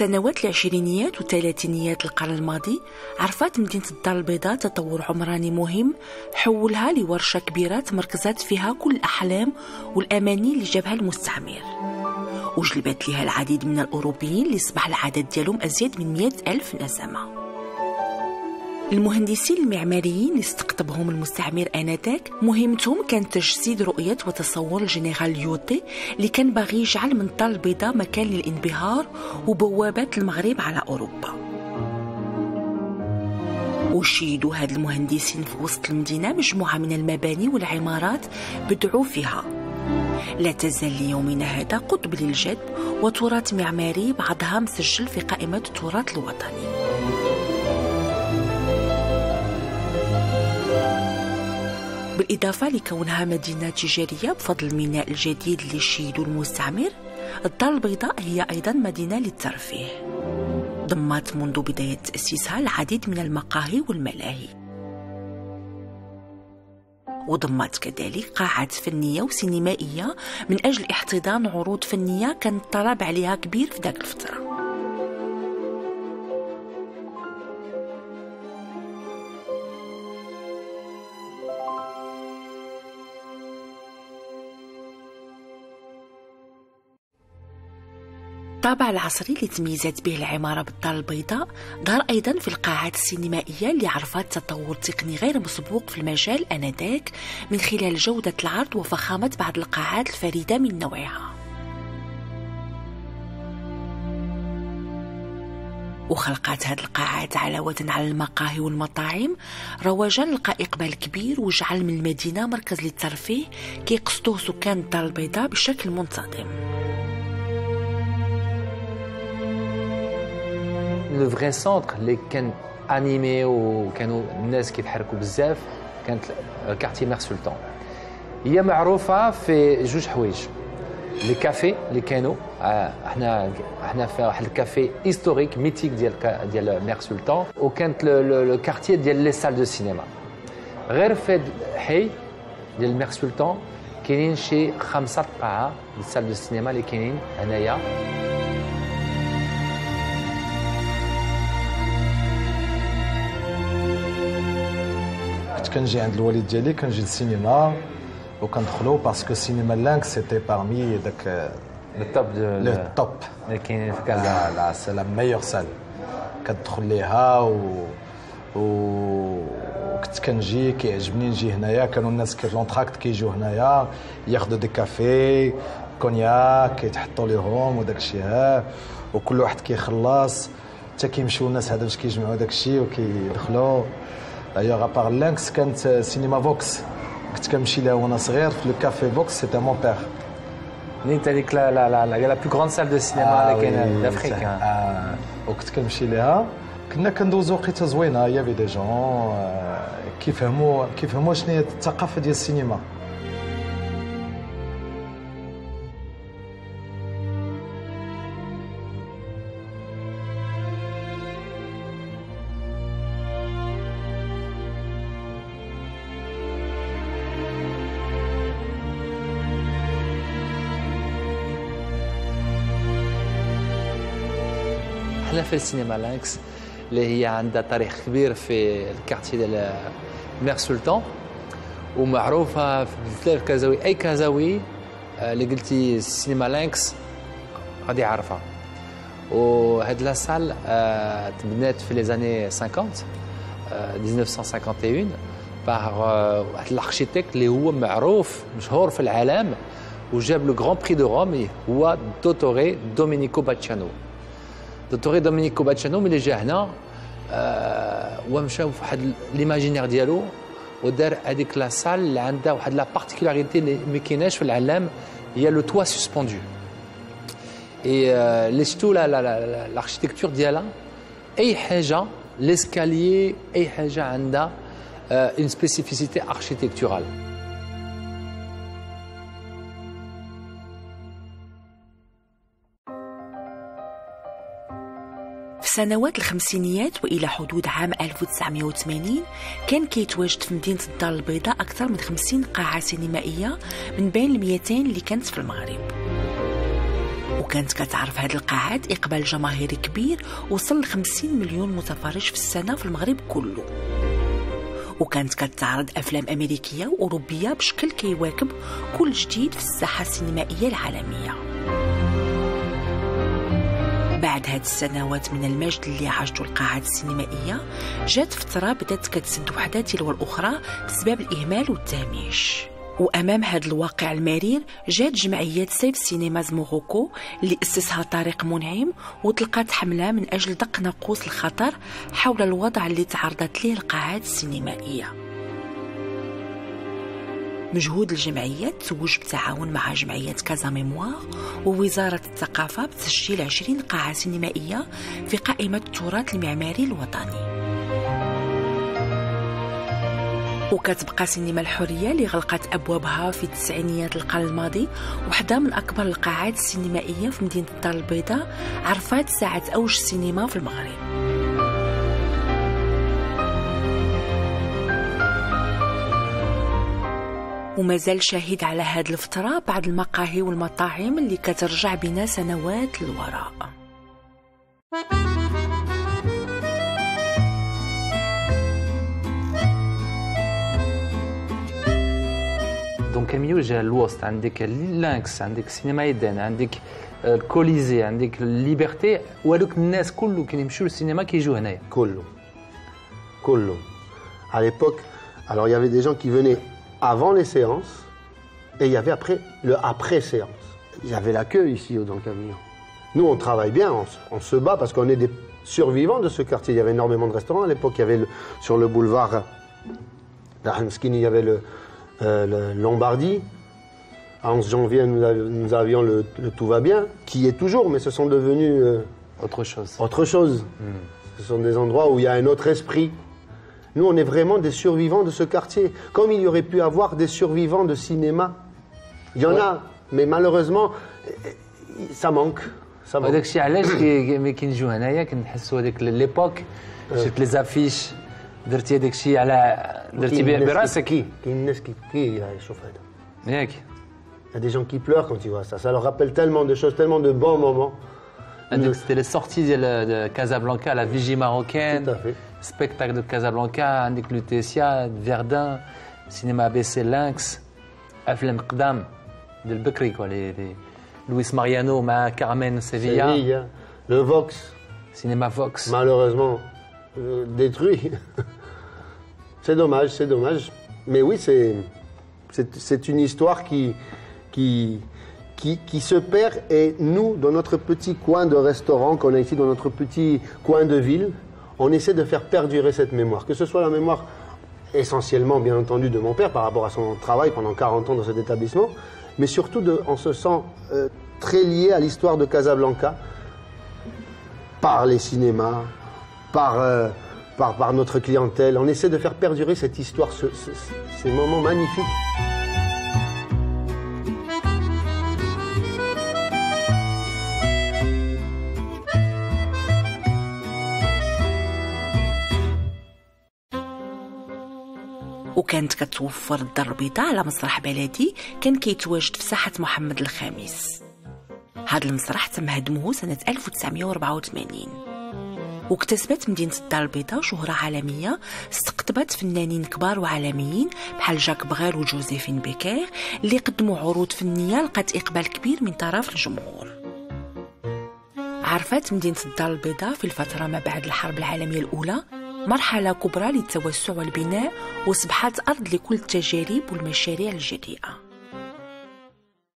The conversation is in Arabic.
سنوات العشرينيات والثلاثينيات القرن الماضي عرفت مدينة الدار البيضاء تطور عمراني مهم حولها لورشة كبيرة تمركزات فيها كل الأحلام والأماني اللي جابها المستعمر، وجلبت لها العديد من الأوروبيين اللي صبح العدد ديالهم أزيد من 100,000 نسمة. المهندسين المعماريين اللي استقطبهم المستعمر آنذاك مهمتهم كانت تجسيد رؤية وتصور الجنرال ليوتي اللي كان باغي يجعل من الدار البيضاء مكان للانبهار وبوابة المغرب على أوروبا. وشيدوا هاد المهندسين في وسط المدينة مجموعة من المباني والعمارات بدعوا فيها لا تزال ليومنا هذا قطب للجد وتراث معماري بعضها مسجل في قائمة التراث الوطني. بالإضافة لكونها مدينة تجارية بفضل الميناء الجديد اللي شيدوا المستعمر، الدار البيضاء هي أيضا مدينة للترفيه، ضمت منذ بداية تأسيسها العديد من المقاهي والملاهي، وضمت كذلك قاعات فنية وسينمائية من أجل احتضان عروض فنية كان الطلب عليها كبير في ذاك الفترة. الطابع العصري اللي تميزت به العمارة بالدار البيضاء ظهر أيضا في القاعات السينمائية اللي عرفت تطور تقني غير مسبوق في المجال آنذاك من خلال جودة العرض وفخامة بعض القاعات الفريدة من نوعها. وخلقت هذه القاعات علاوة على المقاهي والمطاعم رواجا لقى إقبال كبير وجعل من المدينة مركز للترفيه كيقصدوه سكان الدار البيضاء بشكل منتظم. لو فري سونتر اللي كان انيمي وكانوا الناس كيتحركوا بزاف كانت كارتي مير سلطان. هي معروفه في جوج حوايج، لي كافي اللي كانوا احنا في واحد الكافي هيستوريك ميتيك ديال مير سلطان، وكانت لو كارتي ديال لي سال دو سينما. غير في الحي ديال مير سلطان كاينين شي 5 قاعه ديال سال دو سينما اللي كاينين هنايا. كنجي عند الوالد ديالي كنجي للسينما وكندخلوا باسكو سينما لانكس سيتي بارمي داك التوب التوب اللي كاين في كازا. لا سي لا ميور سال كتدخل ليها وكنت كنجي كيعجبني نجي هنايا. كانوا الناس كي لونتراكت كيجيو هنايا ياخذوا دي كافي كونياك كيتحطوا ليهم وداك الشيء ها، وكل واحد كيخلص حتى كيمشيو الناس هذا باش كيجمعوا داك الشيء وكيدخلوا. D'ailleurs, à part Lynx, كانت سينما فوكس كنت كنمشي لها وانا صغير في لو كافي فوكس سيتي مون بير. نيت هذيك لا بلو غراند سال دو سينما اللي كاينه لافريك. وكنت كنمشي لها كنا كندوزو وقيته زوينه. يا في دي جون كيفهموا شنو هي الثقافه ديال السينما. احنا في السينما لانكس اللي هي عندها تاريخ كبير في الكارتي ديال مير سلطان، ومعروفه بزاف كازاوي. اي كازاوي اللي قلتي السينما لانكس غادي يعرفها. وهاد لا سال تبنات في لي زاني 50 1951 بار واحد الاركيتيكت اللي هو معروف مشهور في العالم وجاب لو غران بري دو روم، هو دوتوري دومينيكو باتشانو. دوتوري دومينيكو باتشانو ملي جا هنا ومشى في واحد ليماجينير ديالو ودار هذيك لا سال اللي عندها واحد لا بارتيكولاريتي اللي ما كايناش في العالم، هي لو توا سسبوندو. اي لي شتو لاركتيكتور ديالها اي حاجه ليسكاليي اي حاجه عندها اون سبيسيفيسيتي اركتيكتورال. في سنوات الخمسينيات وإلى حدود عام 1980 كان كيتواجد في مدينة الدار البيضاء أكثر من 50 قاعة سينمائية من بين 200 اللي كانت في المغرب. وكانت كتعرف هذه القاعات إقبال جماهيري كبير وصل ل 50 مليون متفرج في السنة في المغرب كله، وكانت كتعرض أفلام أمريكية وأوروبية بشكل كيواكب كل جديد في الساحة السينمائية العالمية. بعد هاد السنوات من المجد اللي عاشته القاعات السينمائية، جات فترة بدات كتسد وحدة تلو الأخرى بسبب الإهمال والتهميش. وأمام هذا الواقع المرير جات جمعية سيف سينماز موروكو اللي أسسها طارق منعم وطلقت حملة من أجل دق ناقوس الخطر حول الوضع اللي تعرضت ليه القاعات السينمائية. مجهود الجمعية توج بالتعاون مع جمعية كازا ميموار ووزارة الثقافة بتسجيل 20 قاعة سينمائية في قائمة التراث المعماري الوطني. وكتبقى سينما الحرية اللي غلقت أبوابها في التسعينيات القرن الماضي وحدة من أكبر القاعات السينمائية في مدينة الدار البيضاء، عرفت ساعة أوج السينما في المغرب. ومازال شاهد على هذه الفترة بعض المقاهي والمطاعم اللي كترجع بنا سنوات للوراء. دونك كاميو جا الوسط، عندك اللانكس، عندك سينما ايدان، عندك الكوليزي، عندك الليبرتي، ولوك الناس كله كانوا يمشوا للسينما كيجوا هنايا. كله. À l'époque, alors il y avait des gens qui venaient avant les séances et il y avait après le après séance. Il y avait la queue ici dans le camion. Nous on travaille bien, on se bat parce qu'on est des survivants de ce quartier. Il y avait énormément de restaurants à l'époque. Il y avait sur le boulevard Rahmskini, il y avait le Lombardie. À 11 janvier, nous avions le Tout va bien, qui est toujours, mais ce sont devenus autre chose. Ce sont des endroits où il y a un autre esprit. Nous, on est vraiment des survivants de ce quartier. Comme il y aurait pu avoir des survivants de cinéma. Il y en a, mais malheureusement, ça manque. هذاك الشيء علاش ملي كنجيو هنايا كنحسوا هذيك ليبوك، شفت لي زافيش، درتي هذاك الشيء على درتي براسك. كاين الناس كي شوف هذا ياك. Il y a des gens qui pleurent quand ils voient ça. Ça leur rappelle tellement de choses, tellement de bons moments. C'était les sorties de Casablanca, la Vigie marocaine, tout à fait. Spectacle de Casablanca, عندك لوتيسيا، فيردان، cinéma ABC Lynx, أفلام قدام ديال البكري كوا لي لويس ماريانو مع كارمين سيفيا. Le Vox. Cinéma Vox. Malheureusement détruit. C'est dommage. Mais oui, c'est une histoire qui se perd, et nous, dans notre petit coin de restaurant qu'on a ici, dans notre petit coin de ville, on essaie de faire perdurer cette mémoire. Que ce soit la mémoire essentiellement, bien entendu, de mon père par rapport à son travail pendant 40 ans dans cet établissement, mais surtout on se sent très lié à l'histoire de Casablanca par les cinémas, par notre clientèle. On essaie de faire perdurer cette histoire, ces moments magnifiques. وكانت كتوفر الدار البيضاء على مسرح بلدي كان كيتواجد في ساحة محمد الخامس. هذا المسرح تم هدمه سنة 1984، واكتسبت مدينة الدار البيضاء شهرة عالمية، استقطبت فنانين كبار وعالميين بحال جاك بغير وجوزيفين بيكير اللي قدموا عروض فنية لقات إقبال كبير من طرف الجمهور. عرفت مدينة الدار البيضاء في الفترة ما بعد الحرب العالمية الأولى مرحلة كبرى للتوسع والبناء، وأصبحت أرض لكل التجارب والمشاريع الجريئة.